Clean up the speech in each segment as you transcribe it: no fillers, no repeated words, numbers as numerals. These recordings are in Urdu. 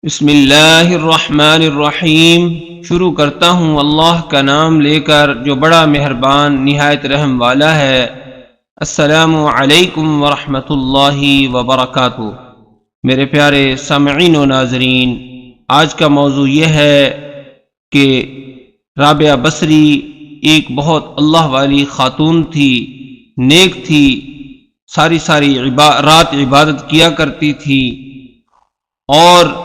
بسم اللہ الرحمن الرحیم۔ شروع کرتا ہوں اللہ کا نام لے کر جو بڑا مہربان نہایت رحم والا ہے۔ السلام علیکم ورحمۃ اللہ وبرکاتہ۔ میرے پیارے سامعین و ناظرین، آج کا موضوع یہ ہے کہ رابعہ بصری ایک بہت اللہ والی خاتون تھی، نیک تھی، ساری رات عبادت کیا کرتی تھی، اور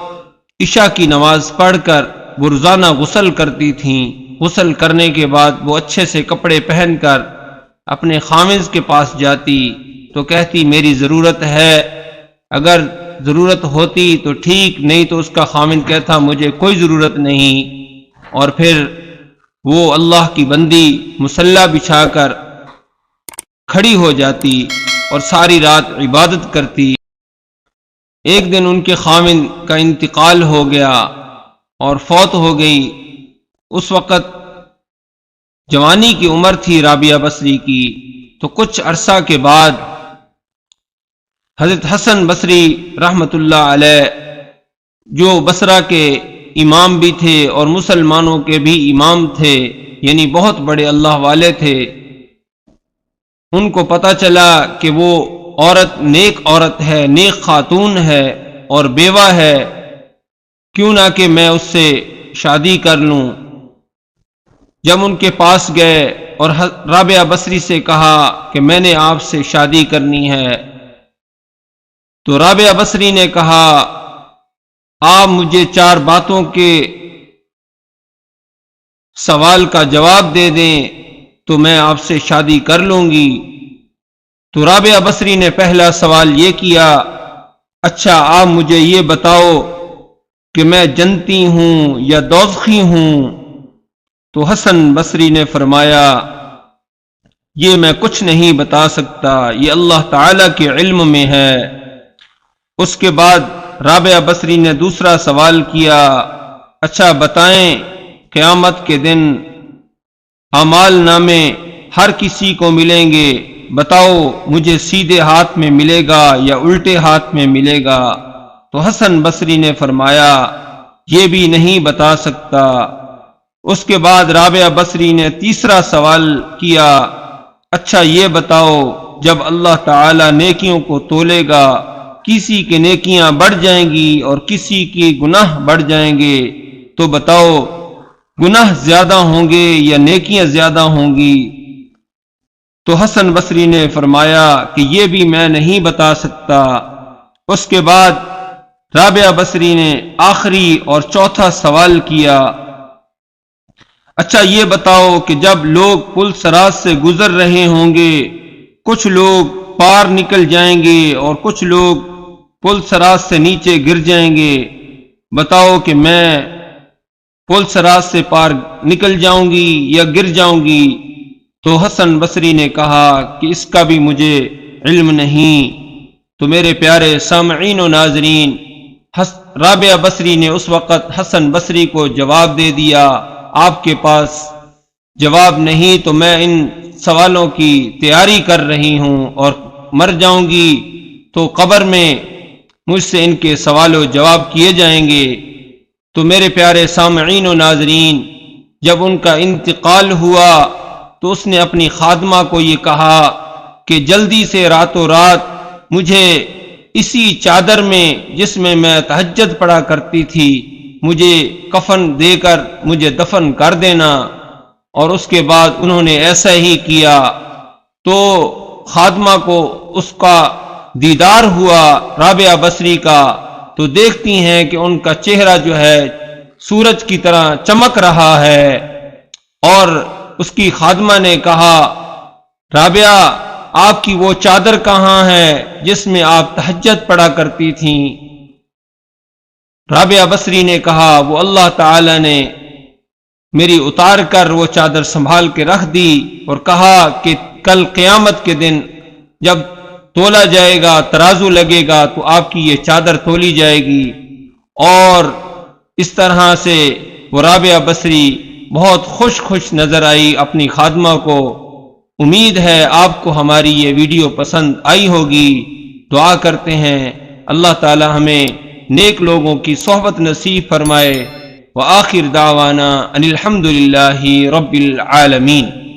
عشاء کی نماز پڑھ کر وہ روزانہ غسل کرتی تھیں۔ غسل کرنے کے بعد وہ اچھے سے کپڑے پہن کر اپنے خامنز کے پاس جاتی تو کہتی میری ضرورت ہے، اگر ضرورت ہوتی تو ٹھیک، نہیں تو اس کا خامند کہتا مجھے کوئی ضرورت نہیں، اور پھر وہ اللہ کی بندی مصلی بچھا کر کھڑی ہو جاتی اور ساری رات عبادت کرتی۔ ایک دن ان کے خامند کا انتقال ہو گیا اور فوت ہو گئی۔ اس وقت جوانی کی عمر تھی رابعہ بصری کی، تو کچھ عرصہ کے بعد حضرت حسن بصری رحمۃ اللہ علیہ، جو بصرہ کے امام بھی تھے اور مسلمانوں کے بھی امام تھے، یعنی بہت بڑے اللہ والے تھے، ان کو پتہ چلا کہ وہ عورت نیک عورت ہے، نیک خاتون ہے اور بیوہ ہے، کیوں نہ کہ میں اس سے شادی کر لوں۔ جب ان کے پاس گئے اور رابعہ بصری سے کہا کہ میں نے آپ سے شادی کرنی ہے، تو رابعہ بصری نے کہا آپ مجھے 4 باتوں کے سوال کا جواب دے دیں تو میں آپ سے شادی کر لوں گی۔ تو رابعہ بصری نے پہلا سوال یہ کیا، اچھا آپ مجھے یہ بتاؤ کہ میں جنتی ہوں یا دوزخی ہوں؟ تو حسن بصری نے فرمایا یہ میں کچھ نہیں بتا سکتا، یہ اللہ تعالی کے علم میں ہے۔ اس کے بعد رابعہ بصری نے دوسرا سوال کیا، اچھا بتائیں قیامت کے دن اعمال نامے ہر کسی کو ملیں گے، بتاؤ مجھے سیدھے ہاتھ میں ملے گا یا الٹے ہاتھ میں ملے گا؟ تو حسن بصری نے فرمایا یہ بھی نہیں بتا سکتا۔ اس کے بعد رابعہ بصری نے تیسرا سوال کیا، اچھا یہ بتاؤ جب اللہ تعالی نیکیوں کو تولے گا، کسی کی نیکیاں بڑھ جائیں گی اور کسی کی گناہ بڑھ جائیں گے، تو بتاؤ گناہ زیادہ ہوں گے یا نیکیاں زیادہ ہوں گی؟ تو حسن بصری نے فرمایا کہ یہ بھی میں نہیں بتا سکتا۔ اس کے بعد رابعہ بصری نے آخری اور چوتھا سوال کیا، اچھا یہ بتاؤ کہ جب لوگ پل صراط سے گزر رہے ہوں گے، کچھ لوگ پار نکل جائیں گے اور کچھ لوگ پل صراط سے نیچے گر جائیں گے، بتاؤ کہ میں پل صراط سے پار نکل جاؤں گی یا گر جاؤں گی؟ تو حسن بصری نے کہا کہ اس کا بھی مجھے علم نہیں۔ تو میرے پیارے سامعین و ناظرین، رابعہ بصری نے اس وقت حسن بصری کو جواب دے دیا آپ کے پاس جواب نہیں تو میں ان سوالوں کی تیاری کر رہی ہوں، اور مر جاؤں گی تو قبر میں مجھ سے ان کے سوال و جواب کیے جائیں گے۔ تو میرے پیارے سامعین و ناظرین، جب ان کا انتقال ہوا تو اس نے اپنی خادمہ کو یہ کہا کہ جلدی سے راتوں رات مجھے اسی چادر میں جس میں میں تہجد پڑھا کرتی تھی مجھے کفن دے کر مجھے دفن کر دینا۔ اور اس کے بعد انہوں نے ایسا ہی کیا۔ تو خادمہ کو اس کا دیدار ہوا رابعہ بصری کا، تو دیکھتی ہیں کہ ان کا چہرہ جو ہے سورج کی طرح چمک رہا ہے، اور اس کی خادمہ نے کہا رابعہ آپ کی وہ چادر کہاں ہے جس میں آپ تہجد پڑھا کرتی تھیں؟ رابعہ بصری نے کہا وہ اللہ تعالی نے میری اتار کر وہ چادر سنبھال کے رکھ دی، اور کہا کہ کل قیامت کے دن جب تولا جائے گا، ترازو لگے گا، تو آپ کی یہ چادر تولی جائے گی۔ اور اس طرح سے وہ رابعہ بصری بہت خوش نظر آئی اپنی خادمہ کو۔ امید ہے آپ کو ہماری یہ ویڈیو پسند آئی ہوگی۔ دعا کرتے ہیں اللہ تعالی ہمیں نیک لوگوں کی صحبت نصیب فرمائے۔ وآخر دعوانا ان الحمد للہ رب العالمین۔